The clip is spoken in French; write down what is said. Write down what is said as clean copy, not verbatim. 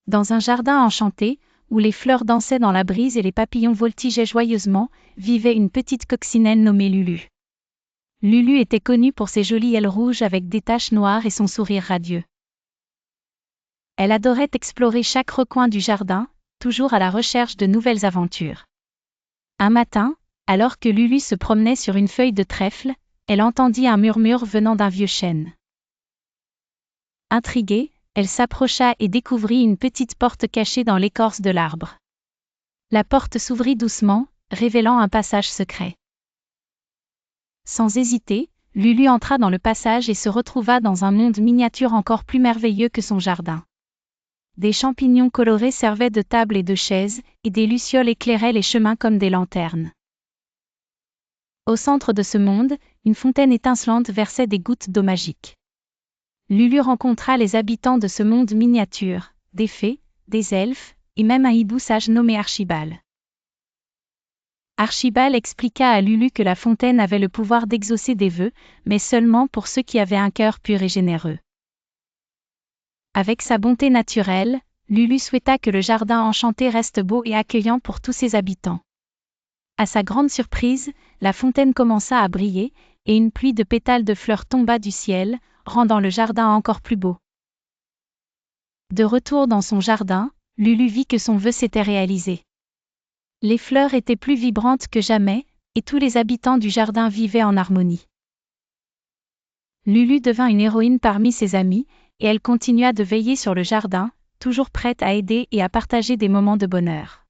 Dans un jardin enchanté, où les fleurs dansaient dans la brise et les papillons voltigeaient joyeusement, vivait une petite coccinelle nommée Lulu. Lulu était connue pour ses jolies ailes rouges avec des taches noires et son sourire radieux. Elle adorait explorer chaque recoin du jardin, toujours à la recherche de nouvelles aventures. Un matin, alors que Lulu se promenait sur une feuille de trèfle, elle entendit un murmure venant d'un vieux chêne. Intriguée, elle s'approcha et découvrit une petite porte cachée dans l'écorce de l'arbre. La porte s'ouvrit doucement, révélant un passage secret. Sans hésiter, Lulu entra dans le passage et se retrouva dans un monde miniature encore plus merveilleux que son jardin. Des champignons colorés servaient de table et de chaise, et des lucioles éclairaient les chemins comme des lanternes. Au centre de ce monde, une fontaine étincelante versait des gouttes d'eau magique. Lulu rencontra les habitants de ce monde miniature, des fées, des elfes, et même un hibou sage nommé Archibald. Archibald expliqua à Lulu que la fontaine avait le pouvoir d'exaucer des vœux, mais seulement pour ceux qui avaient un cœur pur et généreux. Avec sa bonté naturelle, Lulu souhaita que le jardin enchanté reste beau et accueillant pour tous ses habitants. À sa grande surprise, la fontaine commença à briller, et une pluie de pétales de fleurs tomba du ciel, rendant le jardin encore plus beau. De retour dans son jardin, Lulu vit que son vœu s'était réalisé. Les fleurs étaient plus vibrantes que jamais, et tous les habitants du jardin vivaient en harmonie. Lulu devint une héroïne parmi ses amis, et elle continua de veiller sur le jardin, toujours prête à aider et à partager des moments de bonheur.